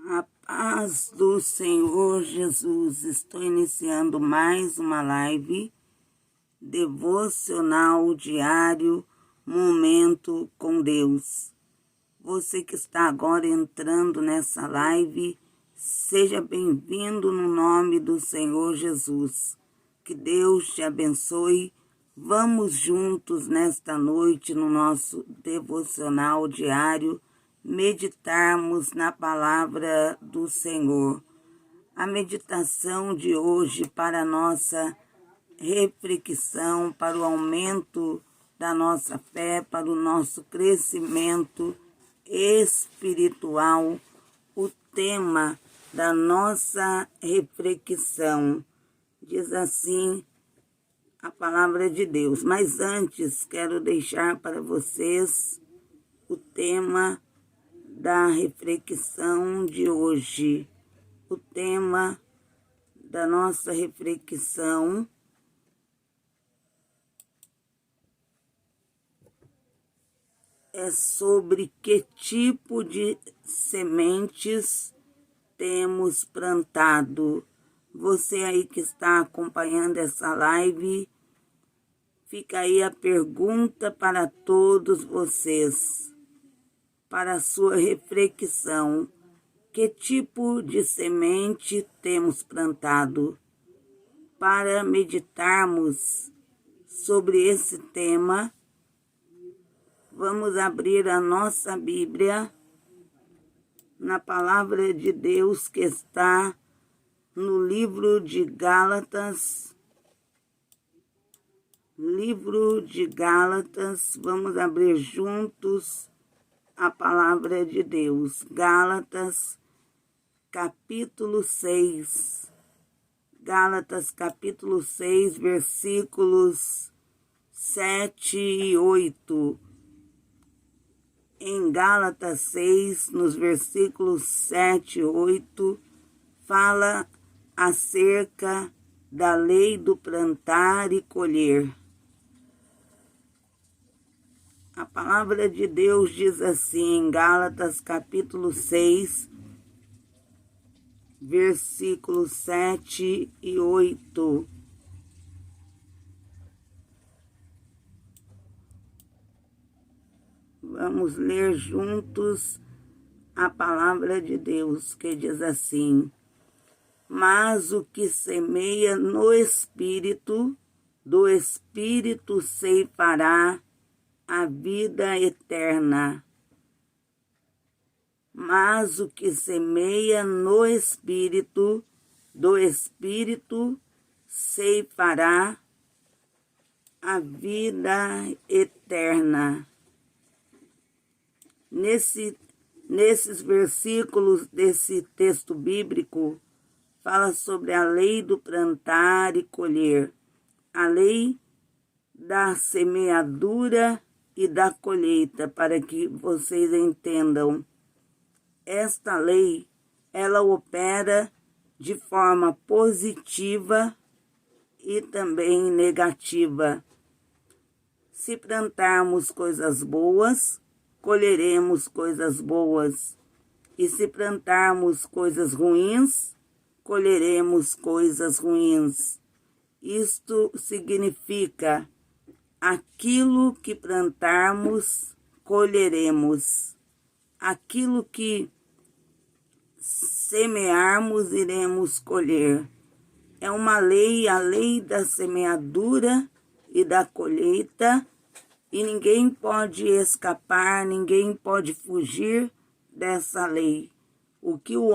A paz do Senhor Jesus. Estou iniciando mais uma live devocional diário, momento com Deus. Você que está agora entrando nessa live, seja bem-vindo no nome do Senhor Jesus. Que Deus te abençoe. Vamos juntos nesta noite no nosso devocional diário, meditarmos na palavra do Senhor. A meditação de hoje para a nossa reflexão, para o aumento da nossa fé, para o nosso crescimento espiritual, o tema da nossa reflexão. Diz assim a palavra de Deus. Mas antes, quero deixar para vocês o tema da reflexão de hoje. O tema da nossa reflexão é sobre que tipo de sementes temos plantado. Você aí que está acompanhando essa live, fica aí a pergunta para todos vocês, para a sua reflexão. Que tipo de semente temos plantado? Para meditarmos sobre esse tema, vamos abrir a nossa Bíblia na palavra de Deus que está no livro de Gálatas. Livro de Gálatas, vamos abrir juntos a palavra de Deus. Gálatas, capítulo 6. Gálatas, capítulo 6, versículos 7 e 8. Em Gálatas 6, nos versículos 7 e 8, fala acerca da lei do plantar e colher. A palavra de Deus diz assim em Gálatas capítulo 6, versículos 7 e 8. Vamos ler juntos a palavra de Deus, que diz assim: mas o que semeia no Espírito, do Espírito ceifará a vida eterna. Mas o que semeia no Espírito, do Espírito ceifará a vida eterna. Nesses versículos desse texto bíblico, fala sobre a lei do plantar e colher, a lei da semeadura e da colheita, para que vocês entendam. Esta lei, ela opera de forma positiva e também negativa. Se plantarmos coisas boas, colheremos coisas boas. E se plantarmos coisas ruins, colheremos coisas ruins. Isto significa: aquilo que plantarmos, colheremos. Aquilo que semearmos, iremos colher. É uma lei, a lei da semeadura e da colheita, e ninguém pode escapar, ninguém pode fugir dessa lei. Aquilo que o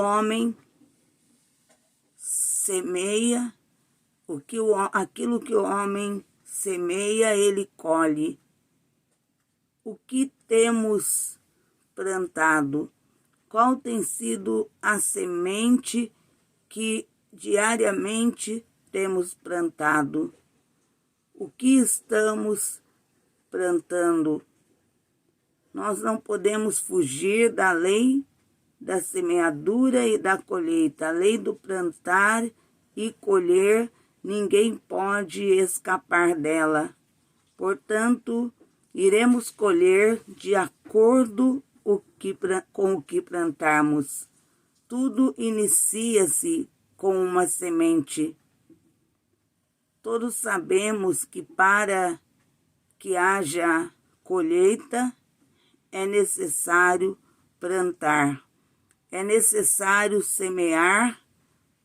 homem semeia, ele colhe. O que temos plantado? Qual tem sido a semente que diariamente temos plantado? O que estamos plantando? Nós não podemos fugir da lei da semeadura e da colheita, a lei do plantar e colher, ninguém pode escapar dela. Portanto, iremos colher de acordo com o que plantarmos. Tudo inicia-se com uma semente. Todos sabemos que para que haja colheita é necessário plantar. É necessário semear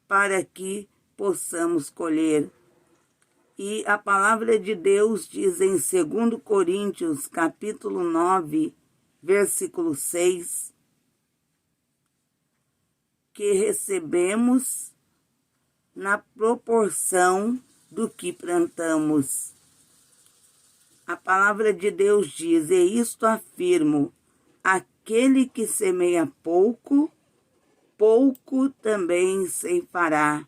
para que possamos colher. E a palavra de Deus diz em 2 Coríntios, capítulo 9, versículo 6, que recebemos na proporção do que plantamos. A palavra de Deus diz, e isto afirmo, aquele que semeia pouco, pouco também ceifará.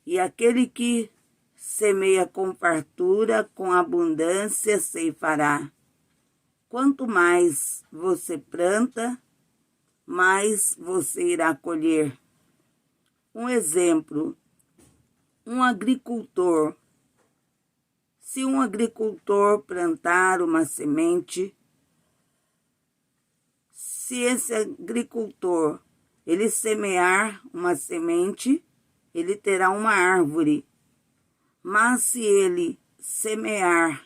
E aquele que semeia com fartura, com abundância ceifará. Quanto mais você planta, mais você irá colher. Um exemplo, um agricultor. Se um agricultor plantar uma semente, se esse agricultor ele semear uma semente, ele terá uma árvore. Mas se ele semear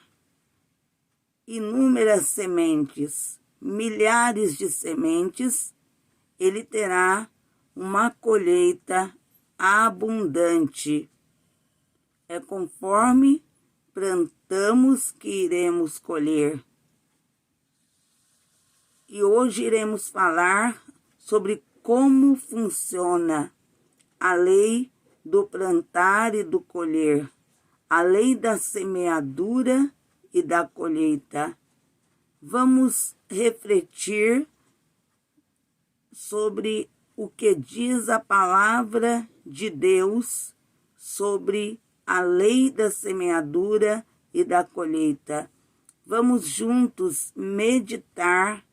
inúmeras sementes, milhares de sementes, ele terá uma colheita abundante. É conforme plantamos que iremos colher. E hoje iremos falar sobre como funciona a lei do plantar e do colher, a lei da semeadura e da colheita. Vamos refletir sobre o que diz a palavra de Deus sobre a lei da semeadura e da colheita. Vamos juntos meditar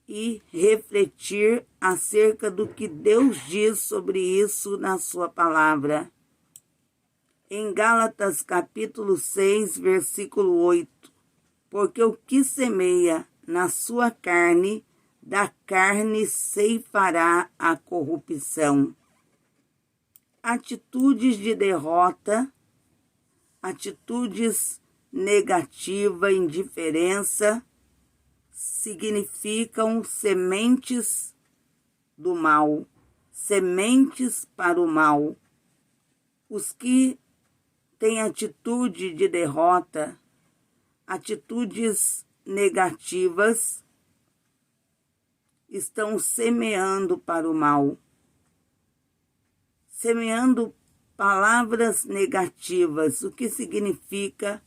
e refletir acerca do que Deus diz sobre isso na sua palavra. Em Gálatas capítulo 6, versículo 8, porque o que semeia na sua carne, da carne ceifará a corrupção. Atitudes de derrota, atitudes negativas, indiferença, significam sementes do mal, sementes para o mal. Os que têm atitude de derrota, atitudes negativas, estão semeando para o mal, semeando palavras negativas. O que significa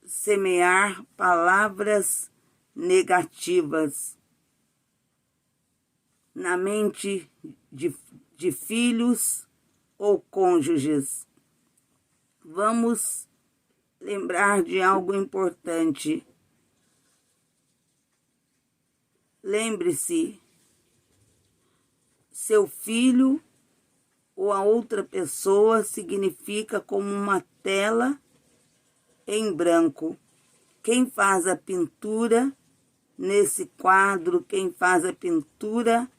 semear palavras negativas na mente de filhos ou cônjuges? Vamos lembrar de algo importante. Lembre-se, seu filho ou a outra pessoa significa como uma tela em branco. Quem faz a pintura nesse quadro, quem faz a pintura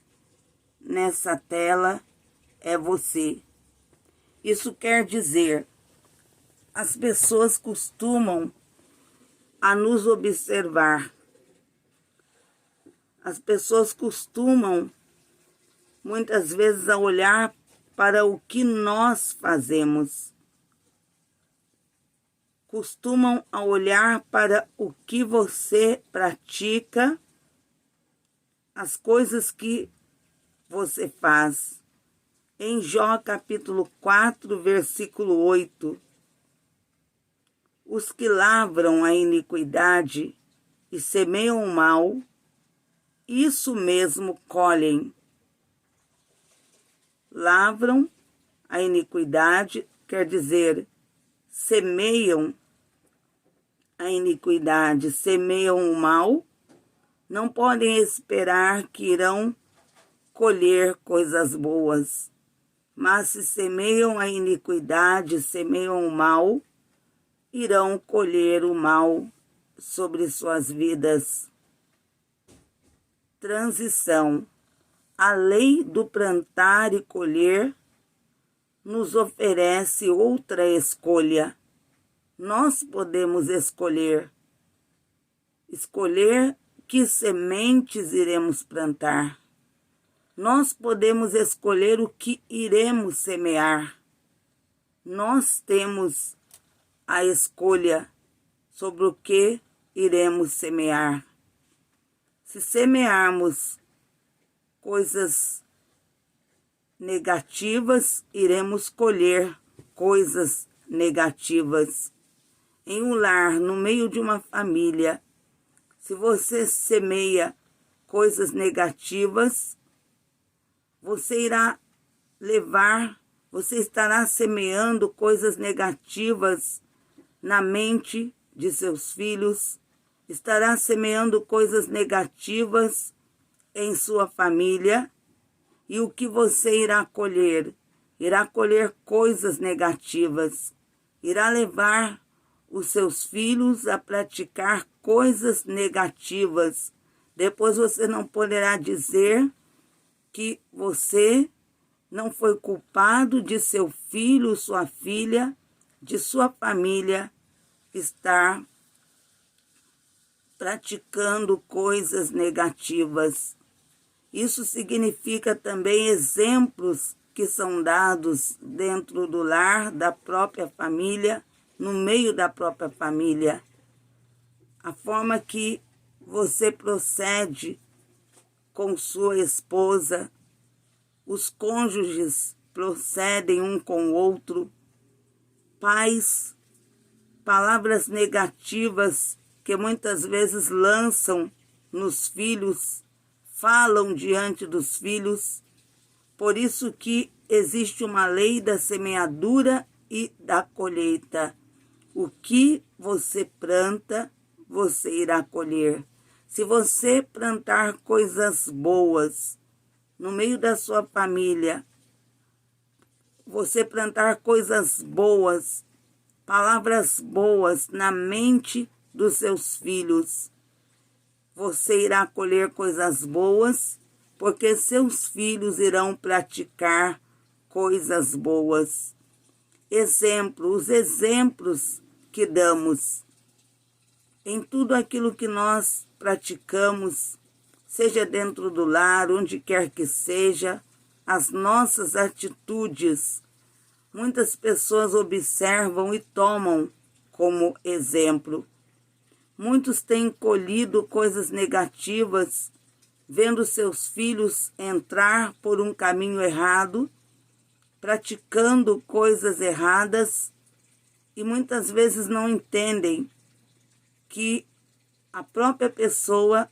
nessa tela é você. Isso quer dizer, as pessoas costumam a nos observar. As pessoas costumam, muitas vezes, a olhar para o que nós fazemos. Costumam a olhar para o que você pratica, as coisas que você faz. Em Jó capítulo 4, versículo 8, os que lavram a iniquidade e semeiam o mal, isso mesmo colhem. Lavram a iniquidade, quer dizer, semeiam a iniquidade, semeiam o mal, não podem esperar que irão colher coisas boas, mas se semeiam a iniquidade, semeiam o mal, irão colher o mal sobre suas vidas. Transição. A lei do plantar e colher nos oferece outra escolha. Nós podemos escolher que sementes iremos plantar. Nós podemos escolher o que iremos semear. Nós temos a escolha sobre o que iremos semear. Se semearmos coisas negativas, iremos colher coisas negativas. Em um lar, no meio de uma família, se você semeia coisas negativas, você estará semeando coisas negativas na mente de seus filhos, estará semeando coisas negativas em sua família, e o que você irá colher? Irá colher coisas negativas, irá levar os seus filhos a praticar coisas negativas. Depois você não poderá dizer que você não foi culpado de seu filho, sua filha, de sua família estar praticando coisas negativas. Isso significa também exemplos que são dados dentro do lar, da própria família, no meio da própria família. A forma que você procede com sua esposa, os cônjuges procedem um com o outro, pais, palavras negativas que muitas vezes lançam nos filhos, falam diante dos filhos. Por isso que existe uma lei da semeadura e da colheita. O que você planta, você irá colher. Se você plantar coisas boas no meio da sua família, você plantar coisas boas, palavras boas na mente dos seus filhos, você irá colher coisas boas, porque seus filhos irão praticar coisas boas. Os exemplos que damos em tudo aquilo que nós praticamos, seja dentro do lar, onde quer que seja, as nossas atitudes, muitas pessoas observam e tomam como exemplo. Muitos têm colhido coisas negativas, vendo seus filhos entrar por um caminho errado, praticando coisas erradas, e muitas vezes não entendem que a própria pessoa,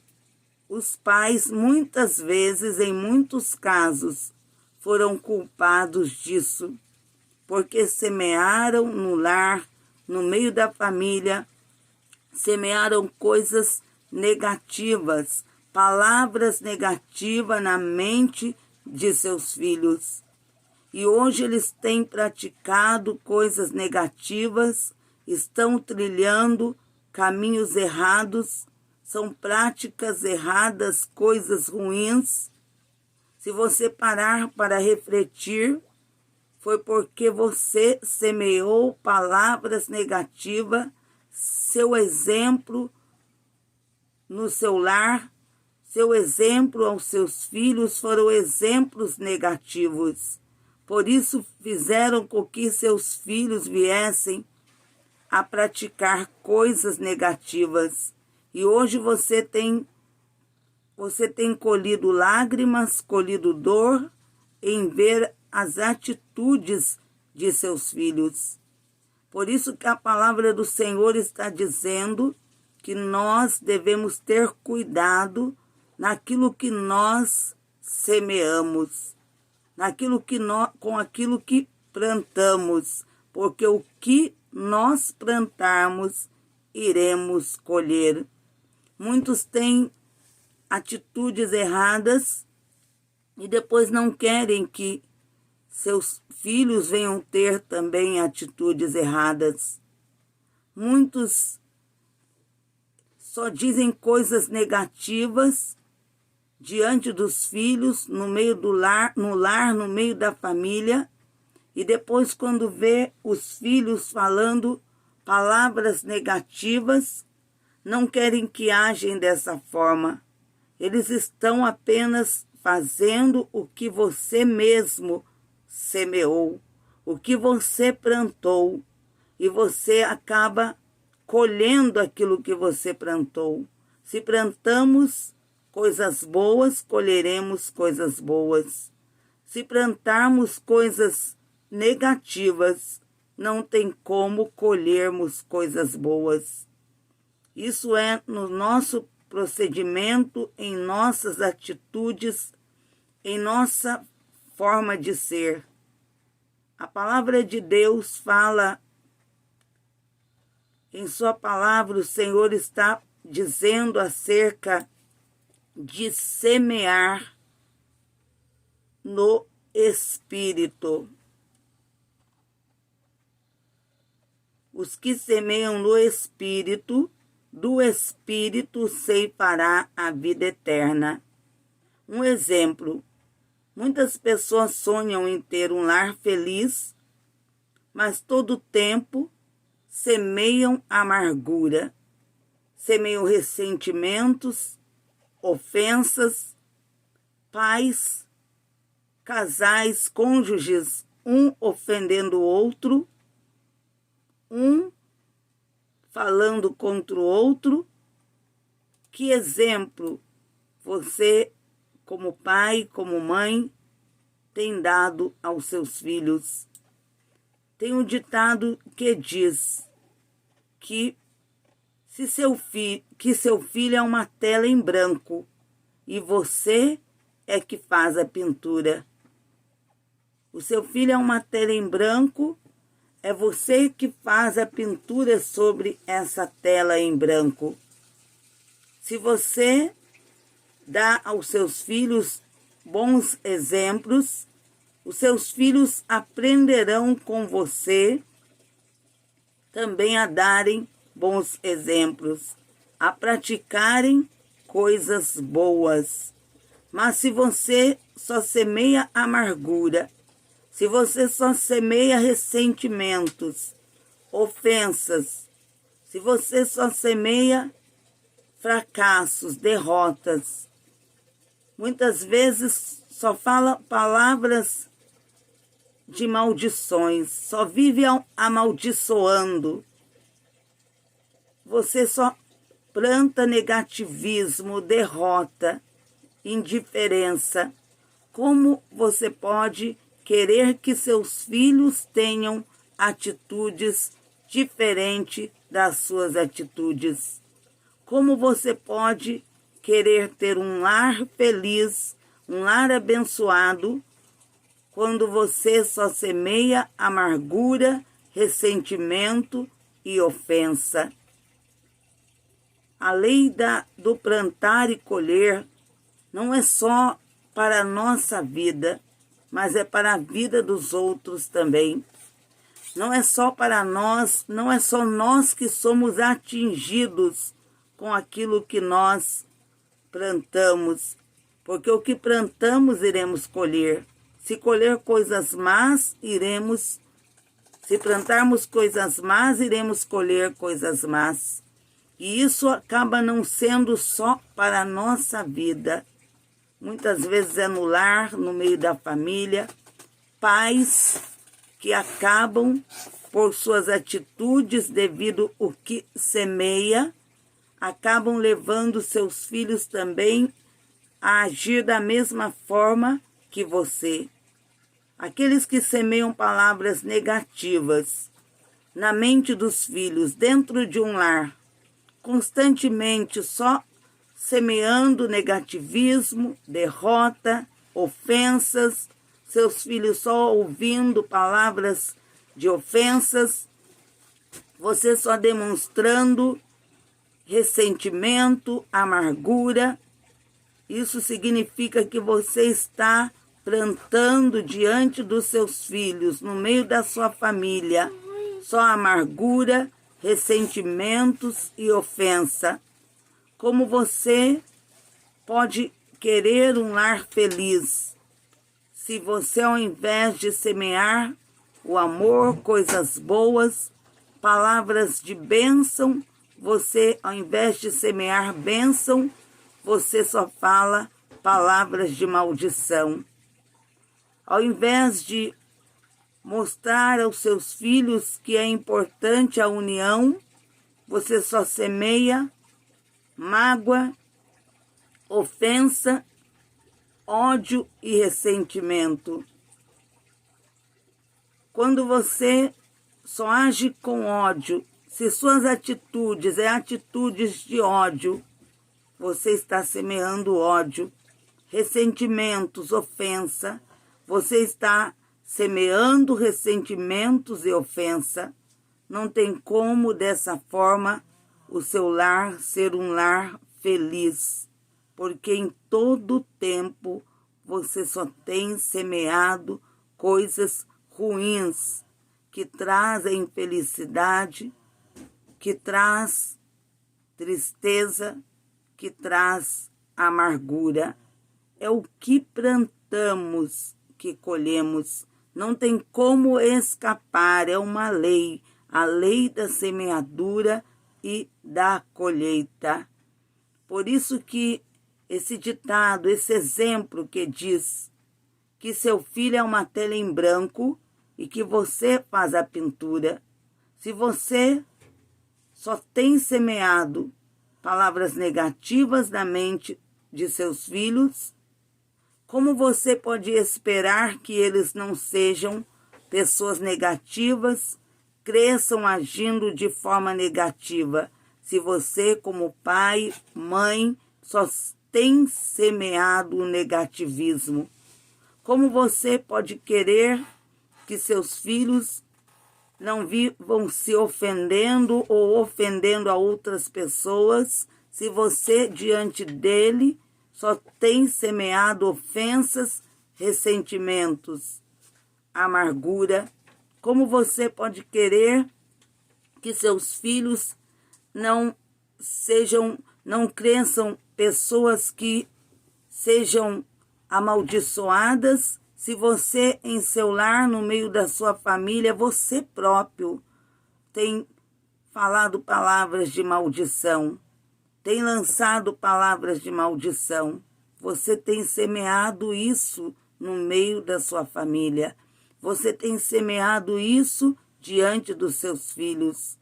os pais, muitas vezes, em muitos casos, foram culpados disso, porque semearam no lar, no meio da família, semearam coisas negativas, palavras negativas na mente de seus filhos. E hoje eles têm praticado coisas negativas, estão trilhando caminhos errados, são práticas erradas, coisas ruins. Se você parar para refletir, foi porque você semeou palavras negativas, seu exemplo no seu lar, seu exemplo aos seus filhos foram exemplos negativos. Por isso fizeram com que seus filhos viessem a praticar coisas negativas. E hoje você tem colhido lágrimas, colhido dor em ver as atitudes de seus filhos. Por isso que a palavra do Senhor está dizendo que nós devemos ter cuidado naquilo que nós semeamos, com aquilo que plantamos, porque o que nós plantarmos, iremos colher. Muitos têm atitudes erradas e depois não querem que seus filhos venham ter também atitudes erradas. Muitos só dizem coisas negativas diante dos filhos, no meio do lar, no meio da família, e depois quando vê os filhos falando palavras negativas, não querem que agem dessa forma. Eles estão apenas fazendo o que você mesmo semeou, o que você plantou, e você acaba colhendo aquilo que você plantou. Se plantamos coisas boas, colheremos coisas boas. Se plantarmos coisas negativas, não tem como colhermos coisas boas. Isso é no nosso procedimento, em nossas atitudes, em nossa forma de ser. A palavra de Deus fala, em sua palavra o Senhor está dizendo acerca de semear no Espírito. Os que semeiam no Espírito, do Espírito ceifará a vida eterna. Um exemplo: muitas pessoas sonham em ter um lar feliz, mas todo o tempo semeiam amargura, semeiam ressentimentos, ofensas, pais, casais, cônjuges, um ofendendo o outro, um falando contra o outro. Que exemplo você, como pai, como mãe, tem dado aos seus filhos? Tem um ditado que diz que seu filho é uma tela em branco e você é que faz a pintura. O seu filho é uma tela em branco, é você que faz a pintura sobre essa tela em branco. Se você dá aos seus filhos bons exemplos, os seus filhos aprenderão com você também a darem bons exemplos, a praticarem coisas boas. Mas se você só semeia amargura, se você só semeia ressentimentos, ofensas, se você só semeia fracassos, derrotas, muitas vezes só fala palavras de maldições, só vive amaldiçoando, você só planta negativismo, derrota, indiferença. Como você pode querer que seus filhos tenham atitudes diferentes das suas atitudes? Como você pode querer ter um lar feliz, um lar abençoado, quando você só semeia amargura, ressentimento e ofensa? A lei do plantar e colher não é só para a nossa vida, mas é para a vida dos outros também. Não é só para nós, não é só nós que somos atingidos com aquilo que nós plantamos, porque o que plantamos iremos colher. Se colher coisas más, se plantarmos coisas más, iremos colher coisas más. E isso acaba não sendo só para a nossa vida. Muitas vezes é no lar, no meio da família, pais que acabam, por suas atitudes, devido ao que semeia, acabam levando seus filhos também a agir da mesma forma que você. Aqueles que semeiam palavras negativas na mente dos filhos, dentro de um lar, constantemente só semeando negativismo, derrota, ofensas, seus filhos só ouvindo palavras de ofensas, você só demonstrando ressentimento, amargura, Isso significa que você está plantando diante dos seus filhos, no meio da sua família, só amargura, ressentimentos e ofensa. Como você pode querer um lar feliz se você, ao invés de semear o amor, coisas boas, palavras de bênção, você, ao invés de semear bênção, você só fala palavras de maldição. Ao invés de mostrar aos seus filhos que é importante a união, você só semeia mágoa, ofensa, ódio e ressentimento. Quando você só age com ódio, se suas atitudes é atitudes de ódio, você está semeando ódio, ressentimentos, ofensa. Você está semeando ressentimentos e ofensa. Não tem como, dessa forma, o seu lar ser um lar feliz, porque em todo tempo você só tem semeado coisas ruins, que trazem infelicidade, que traz tristeza, que traz amargura. É o que plantamos que colhemos. Não tem como escapar, é uma lei, a lei da semeadura e da colheita. Por isso que esse ditado, esse exemplo que diz que seu filho é uma tela em branco e que você faz a pintura. Se você só tem semeado palavras negativas na mente de seus filhos, como você pode esperar que eles não sejam pessoas negativas, cresçam agindo de forma negativa, se você, como pai, mãe, só tem semeado o negativismo? Como você pode querer que seus filhos não vivam se ofendendo ou ofendendo a outras pessoas, se você, diante dele, só tem semeado ofensas, ressentimentos, amargura? Como você pode querer que seus filhos não cresçam pessoas que sejam amaldiçoadas, se você, em seu lar, no meio da sua família, você próprio tem falado palavras de maldição, tem lançado palavras de maldição? Você tem semeado isso no meio da sua família. Você tem semeado isso diante dos seus filhos.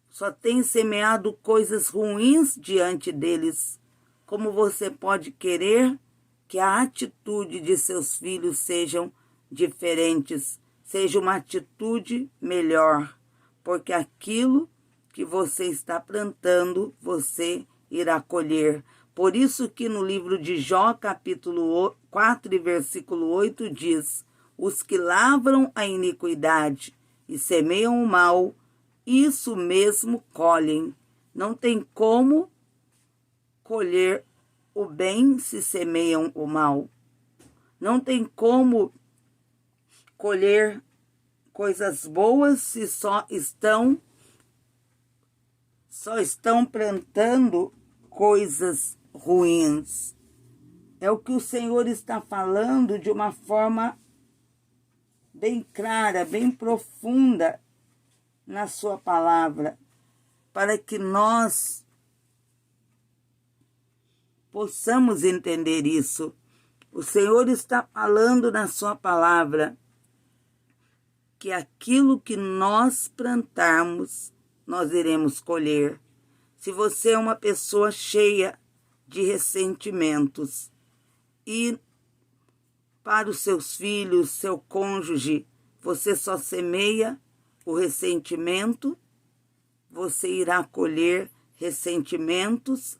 Só tem semeado coisas ruins diante deles. Como você pode querer que a atitude de seus filhos sejam diferentes, seja uma atitude melhor? Porque aquilo que você está plantando, você irá colher. Por isso que no livro de Jó, capítulo 4, versículo 8, diz: os que lavram a iniquidade e semeiam o mal, isso mesmo colhem. Não tem como colher o bem se semeiam o mal. Não tem como colher coisas boas se só estão plantando coisas ruins. É o que o Senhor está falando de uma forma bem clara, bem profunda na sua palavra, para que nós possamos entender isso. O Senhor está falando na sua palavra que aquilo que nós plantarmos, nós iremos colher. Se você é uma pessoa cheia de ressentimentos e para os seus filhos, seu cônjuge, você só semeia o ressentimento, você irá colher ressentimentos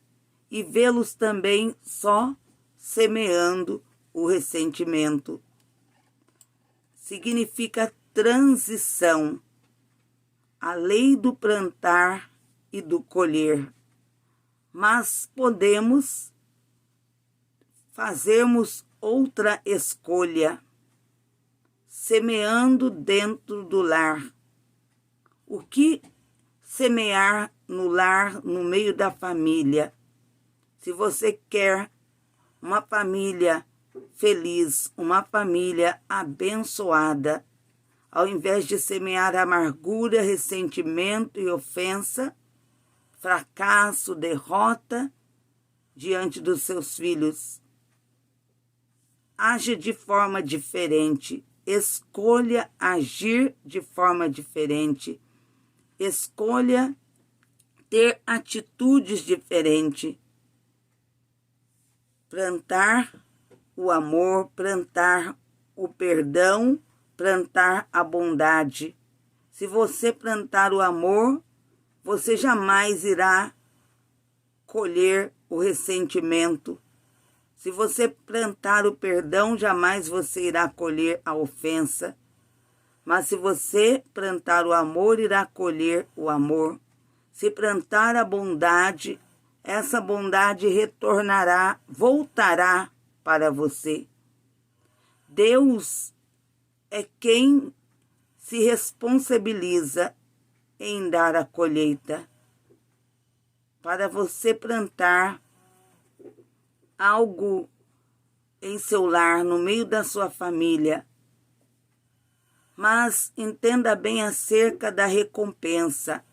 e vê-los também só semeando o ressentimento. Significa transição, a lei do plantar e do colher. Mas podemos fazermos outra escolha, semeando dentro do lar. O que semear no lar, no meio da família? Se você quer uma família feliz, uma família abençoada, ao invés de semear amargura, ressentimento e ofensa, fracasso, derrota diante dos seus filhos, age de forma diferente, escolha agir de forma diferente, escolha ter atitudes diferentes, plantar o amor, plantar o perdão, plantar a bondade. Se você plantar o amor, você jamais irá colher o ressentimento. Se você plantar o perdão, jamais você irá colher a ofensa. Mas se você plantar o amor, irá colher o amor. Se plantar a bondade, essa bondade retornará, voltará para você. Deus é quem se responsabiliza em dar a colheita. Para você plantar algo em seu lar, no meio da sua família. Mas entenda bem acerca da recompensa,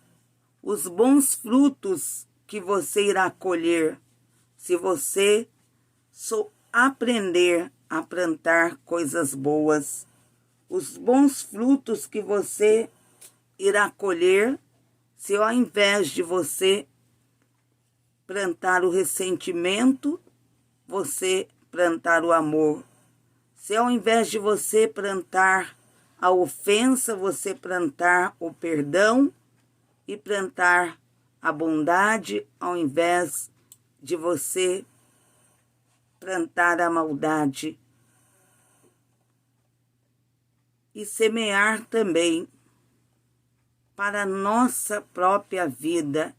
os bons frutos que você irá colher, se você aprender a plantar coisas boas. Os bons frutos que você irá colher, se ao invés de você plantar o ressentimento, você plantar o amor. Se ao invés de você plantar a ofensa, você plantar o perdão e plantar a bondade, ao invés de você plantar a maldade. E semear também para a nossa própria vida.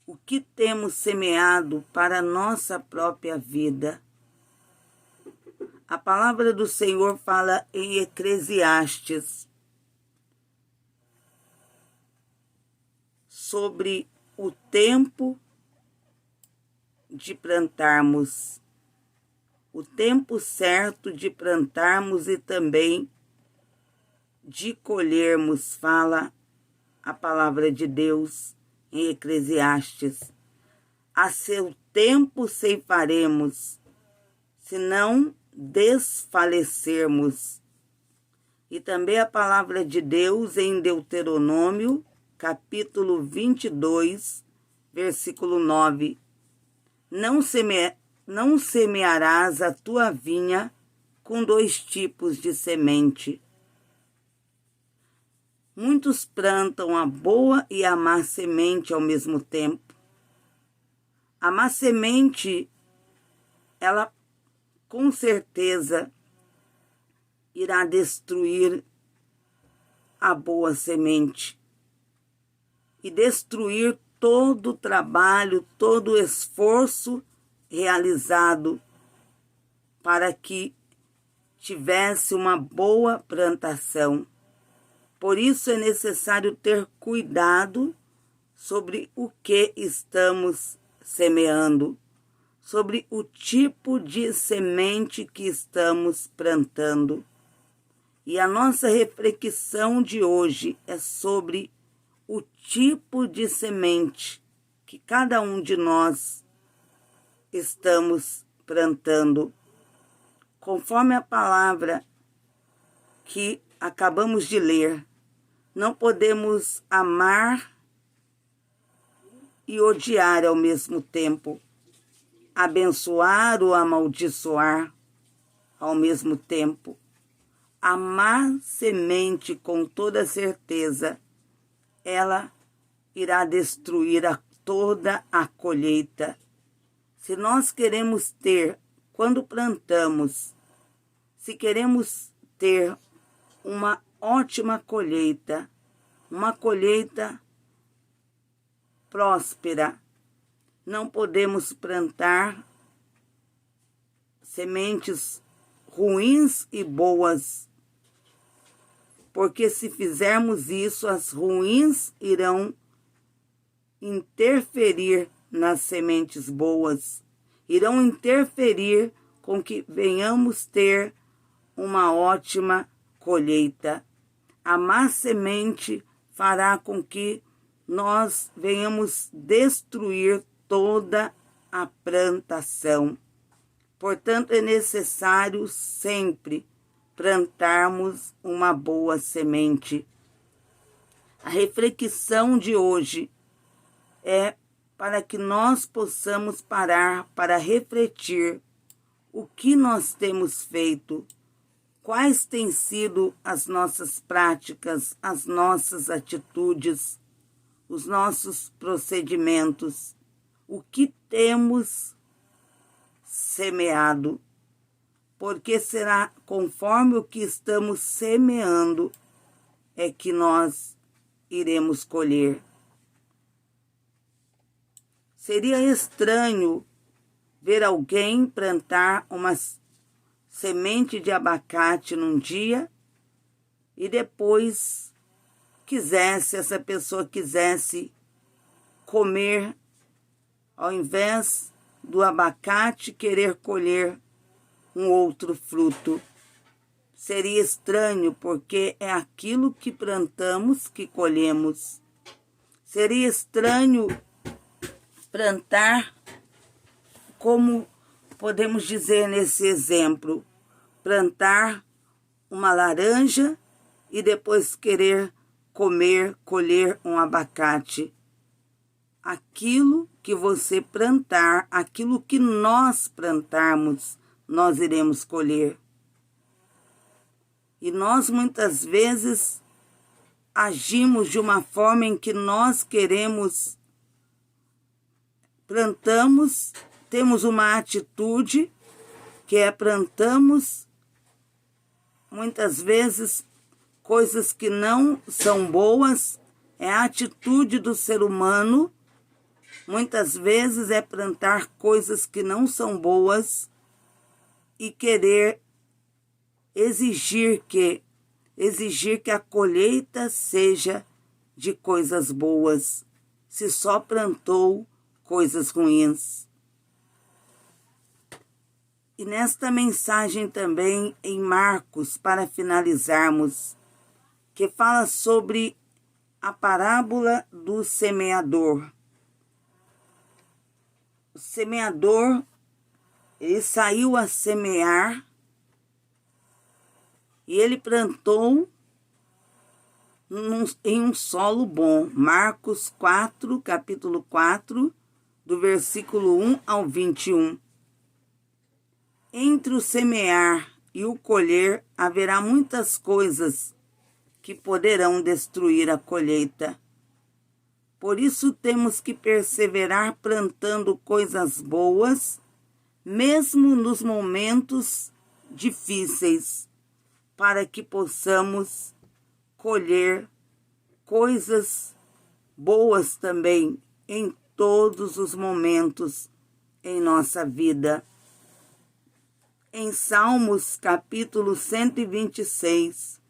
O que temos semeado para a nossa própria vida? A palavra do Senhor fala em Eclesiastes sobre o tempo de plantarmos, o tempo certo de plantarmos e também de colhermos, fala a palavra de Deus em Eclesiastes. A seu tempo ceifaremos, se não desfalecermos. E também a palavra de Deus em Deuteronômio, capítulo 22, versículo 9. Não semearás a tua vinha com 2 tipos de semente. Muitos plantam a boa e a má semente ao mesmo tempo. A má semente, ela com certeza irá destruir a boa semente e destruir todo o trabalho, todo o esforço realizado para que tivesse uma boa plantação. Por isso é necessário ter cuidado sobre o que estamos semeando, sobre o tipo de semente que estamos plantando. E a nossa reflexão de hoje é sobre o tipo de semente que cada um de nós estamos plantando. Conforme a palavra que acabamos de ler, não podemos amar e odiar ao mesmo tempo, abençoar ou amaldiçoar ao mesmo tempo. A má semente, com toda certeza, ela irá destruir toda a colheita. Se nós queremos ter, quando plantamos, se queremos ter uma ótima colheita, uma colheita próspera, Não podemos plantar sementes ruins e boas, porque se fizermos isso, as ruins irão interferir nas sementes boas, irão interferir com que venhamos ter uma ótima colheita. A má semente fará com que nós venhamos destruir toda a plantação. Portanto, é necessário sempre plantarmos uma boa semente. A reflexão de hoje é para que nós possamos parar para refletir o que nós temos feito, quais têm sido as nossas práticas, as nossas atitudes, os nossos procedimentos, o que temos semeado, porque será conforme o que estamos semeando é que nós iremos colher. Seria estranho ver alguém plantar uma semente de abacate num dia e depois essa pessoa quisesse comer, ao invés do abacate, querer colher um outro fruto. Seria estranho, porque é aquilo que plantamos que colhemos. Seria estranho plantar, como podemos dizer nesse exemplo, plantar uma laranja e depois querer colher um abacate. Aquilo que você plantar, aquilo que nós plantarmos, nós iremos colher. E nós muitas vezes agimos de uma forma em que nós queremos, plantamos, temos uma atitude que é plantamos muitas vezes coisas que não são boas, é a atitude do ser humano. Muitas vezes é plantar coisas que não são boas e querer exigir que a colheita seja de coisas boas, se só plantou coisas ruins. E nesta mensagem também em Marcos, para finalizarmos, que fala sobre a parábola do semeador. O semeador, ele saiu a semear e ele plantou em um solo bom. Marcos 4, capítulo 4, do versículo 1 ao 21. Entre o semear e o colher haverá muitas coisas que poderão destruir a colheita. Por isso temos que perseverar plantando coisas boas, mesmo nos momentos difíceis, para que possamos colher coisas boas também em todos os momentos em nossa vida. Em Salmos, capítulo 126,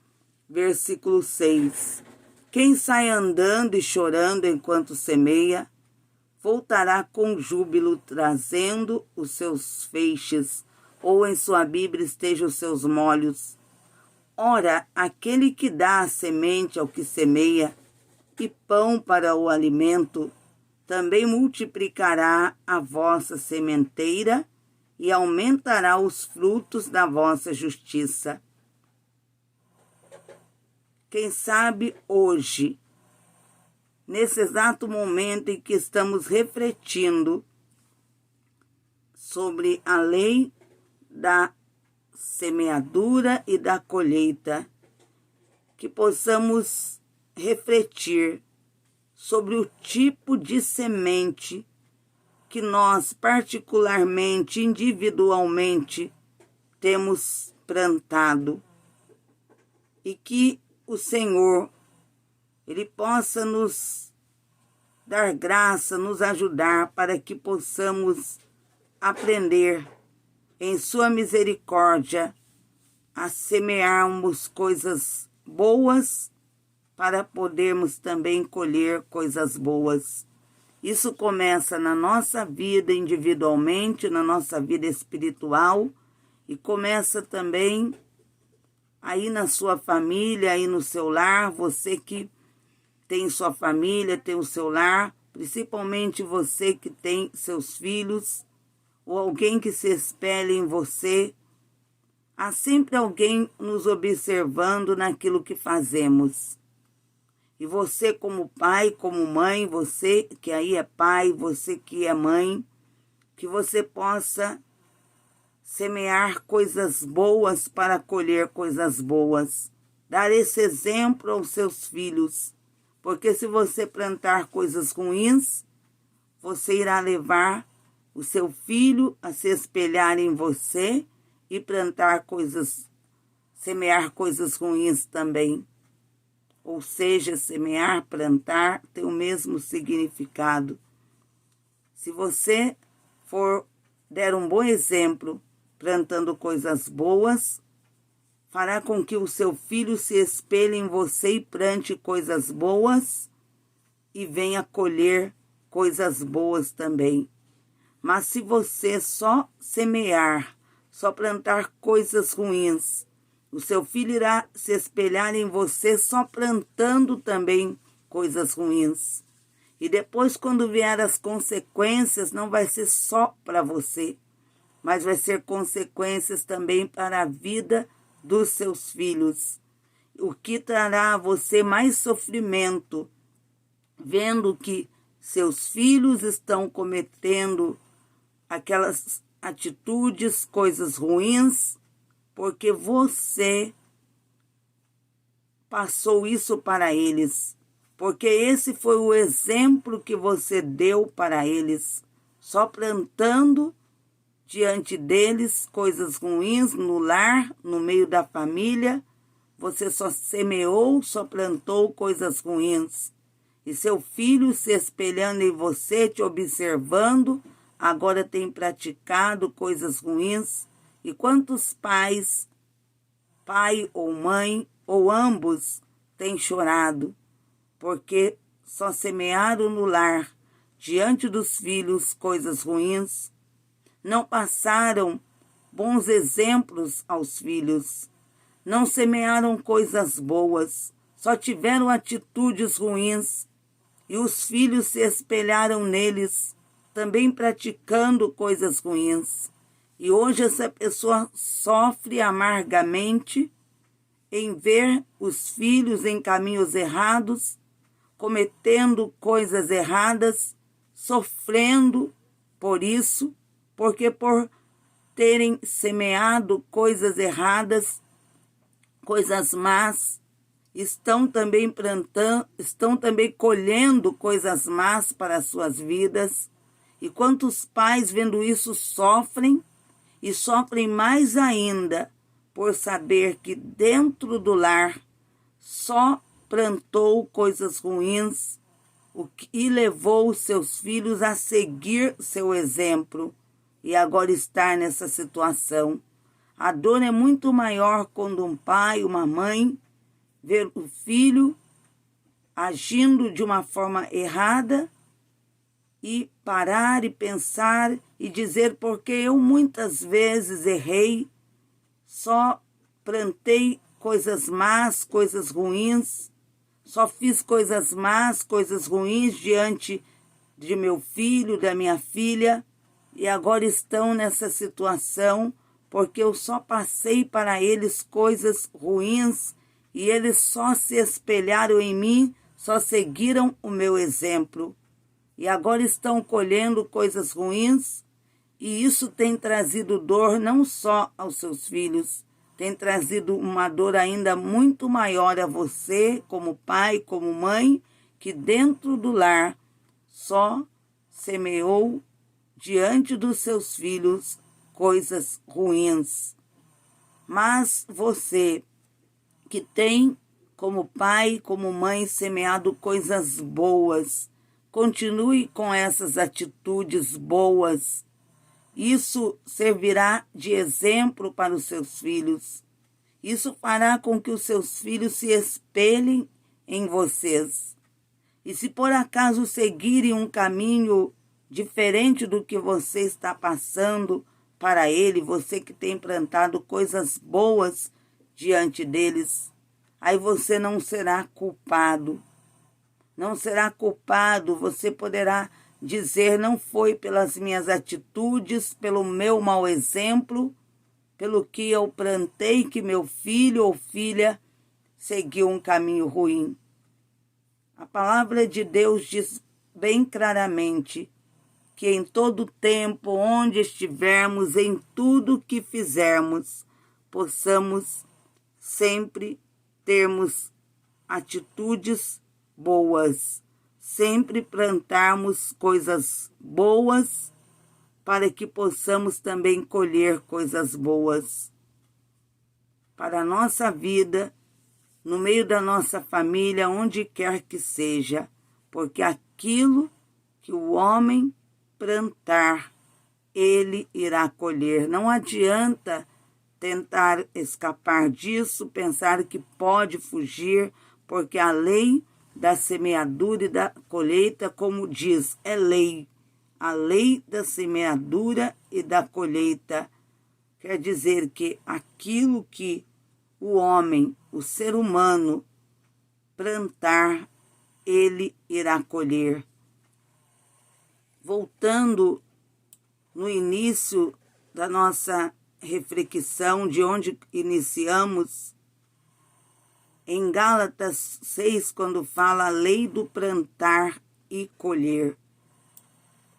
versículo 6. Quem sai andando e chorando enquanto semeia, voltará com júbilo, trazendo os seus feixes, ou em sua Bíblia esteja os seus molhos. Ora, aquele que dá a semente ao que semeia, e pão para o alimento, também multiplicará a vossa sementeira e aumentará os frutos da vossa justiça. Quem sabe hoje, nesse exato momento em que estamos refletindo sobre a lei da semeadura e da colheita, que possamos refletir sobre o tipo de semente que nós, particularmente, individualmente, temos plantado, e que o Senhor, Ele possa nos dar graça, nos ajudar para que possamos aprender em sua misericórdia a semearmos coisas boas para podermos também colher coisas boas. Isso começa na nossa vida individualmente, na nossa vida espiritual, e começa também aí na sua família, aí no seu lar, você que tem sua família, tem o seu lar, principalmente você que tem seus filhos, ou alguém que se espelha em você. Há sempre alguém nos observando naquilo que fazemos. E você como pai, como mãe, você que aí é pai, você que é mãe, que você possa semear coisas boas para colher coisas boas. Dar esse exemplo aos seus filhos. Porque se você plantar coisas ruins, você irá levar o seu filho a se espelhar em você e plantar coisas, semear coisas ruins também. Ou seja, semear, plantar, tem o mesmo significado. Se você der um bom exemplo, plantando coisas boas, fará com que o seu filho se espelhe em você e plante coisas boas e venha colher coisas boas também. Mas se você só semear, só plantar coisas ruins, o seu filho irá se espelhar em você só plantando também coisas ruins. E depois, quando vier as consequências, não vai ser só para você, mas vai ser consequências também para a vida dos seus filhos. O que trará a você mais sofrimento, vendo que seus filhos estão cometendo aquelas atitudes, coisas ruins, porque você passou isso para eles. Porque esse foi o exemplo que você deu para eles, só plantando diante deles coisas ruins no lar, no meio da família. Você só semeou, só plantou coisas ruins. E seu filho se espelhando em você, te observando, agora tem praticado coisas ruins. E quantos pais, pai ou mãe, ou ambos, têm chorado, porque só semearam no lar, diante dos filhos, coisas ruins, não passaram bons exemplos aos filhos, não semearam coisas boas, só tiveram atitudes ruins, e os filhos se espelharam neles, também praticando coisas ruins. E hoje essa pessoa sofre amargamente em ver os filhos em caminhos errados, cometendo coisas erradas, sofrendo por isso, porque por terem semeado coisas erradas, coisas más, estão também plantando, estão também colhendo coisas más para as suas vidas. E quantos pais vendo isso sofrem, e sofrem mais ainda por saber que dentro do lar só plantou coisas ruins e levou os seus filhos a seguir seu exemplo e agora estar nessa situação. A dor é muito maior quando um pai, uma mãe, vê o filho agindo de uma forma errada e parar e pensar e dizer, porque eu muitas vezes errei, só plantei coisas más, coisas ruins, só fiz coisas más, coisas ruins diante de meu filho, da minha filha, e agora estão nessa situação porque eu só passei para eles coisas ruins e eles só se espelharam em mim, só seguiram o meu exemplo. E agora estão colhendo coisas ruins, e isso tem trazido dor não só aos seus filhos, tem trazido uma dor ainda muito maior a você, como pai, como mãe, que dentro do lar só semeou diante dos seus filhos coisas ruins. Mas você que tem como pai, como mãe, semeado coisas boas, Continue com essas atitudes boas. Isso servirá de exemplo para os seus filhos. Isso fará com que os seus filhos se espelhem em vocês. E se por acaso seguirem um caminho diferente do que você está passando para ele, você que tem plantado coisas boas diante deles, aí você não será culpado. Não será culpado, você poderá dizer, não foi pelas minhas atitudes, pelo meu mau exemplo, pelo que eu plantei que meu filho ou filha seguiu um caminho ruim. A palavra de Deus diz bem claramente que em todo tempo, onde estivermos, em tudo que fizermos, possamos sempre termos atitudes boas, sempre plantarmos coisas boas para que possamos também colher coisas boas para a nossa vida, no meio da nossa família, onde quer que seja, porque aquilo que o homem plantar, ele irá colher. Não adianta tentar escapar disso, pensar que pode fugir, porque a lei da semeadura e da colheita, como diz, é lei. A lei da semeadura e da colheita quer dizer que aquilo que o homem, o ser humano, plantar, ele irá colher. Voltando no início da nossa reflexão, de onde iniciamos, em Gálatas 6, quando fala a lei do plantar e colher.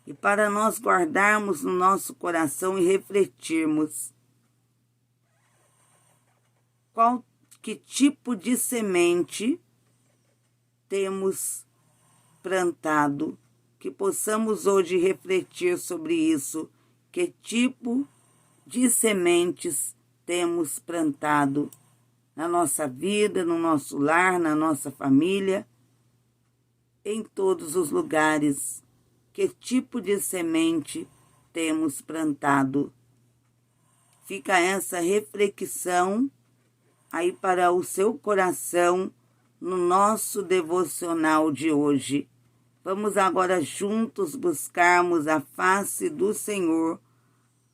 E para nós guardarmos no nosso coração e refletirmos que tipo de semente temos plantado, que possamos hoje refletir sobre isso, que tipo de sementes temos plantado na nossa vida, no nosso lar, na nossa família, em todos os lugares. Que tipo de semente temos plantado? Fica essa reflexão aí para o seu coração no nosso devocional de hoje. Vamos agora juntos buscarmos a face do Senhor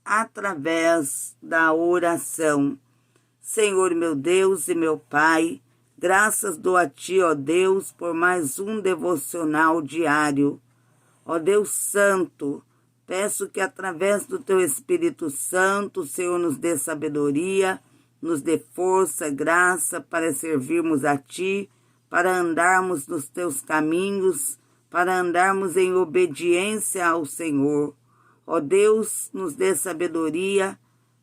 através da oração. Senhor, meu Deus e meu Pai, graças dou a Ti, ó Deus, por mais um devocional diário. Ó Deus Santo, peço que através do Teu Espírito Santo, o Senhor nos dê sabedoria, nos dê força, graça para servirmos a Ti, para andarmos nos Teus caminhos, para andarmos em obediência ao Senhor. Ó Deus, nos dê sabedoria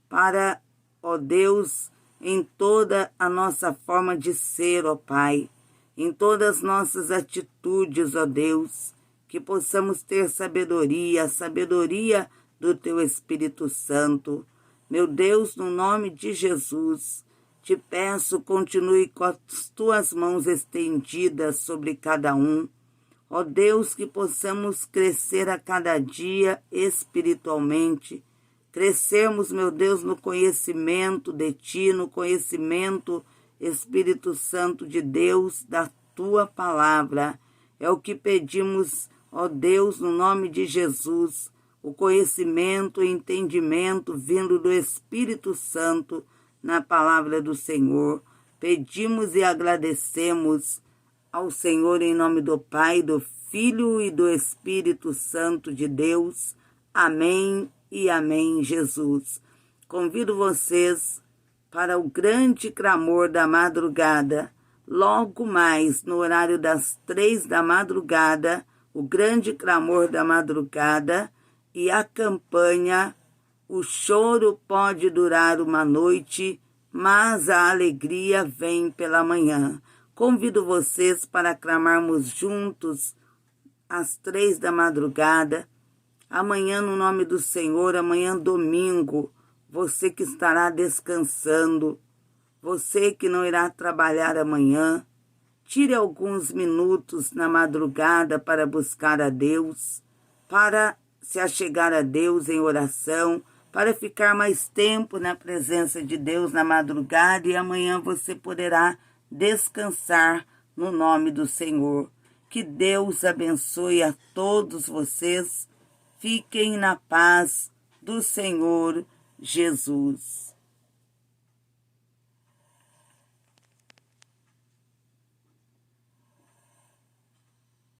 para, ó Deus, em toda a nossa forma de ser, ó Pai, em todas as nossas atitudes, ó Deus, que possamos ter sabedoria, a sabedoria do Teu Espírito Santo. Meu Deus, no nome de Jesus, te peço, continue com as Tuas mãos estendidas sobre cada um. Ó Deus, que possamos crescer a cada dia espiritualmente, crescermos, meu Deus, no conhecimento de Ti, no conhecimento, Espírito Santo de Deus, da Tua palavra. É o que pedimos, ó Deus, no nome de Jesus, o conhecimento e entendimento vindo do Espírito Santo na palavra do Senhor. Pedimos e agradecemos ao Senhor em nome do Pai, do Filho e do Espírito Santo de Deus. Amém e amém, Jesus. Convido vocês para o grande clamor da madrugada. Logo mais, no horário das 3 da madrugada, o grande clamor da madrugada e a campanha O choro pode durar uma noite, mas a alegria vem pela manhã. Convido vocês para clamarmos juntos às 3 da madrugada. Amanhã, no nome do Senhor, amanhã domingo, você que estará descansando, você que não irá trabalhar amanhã, Tire alguns minutos na madrugada para buscar a Deus, para se achegar a Deus em oração, para ficar mais tempo na presença de Deus na madrugada, e amanhã você poderá descansar no nome do Senhor. Que Deus abençoe a todos vocês. Fiquem na paz do Senhor Jesus.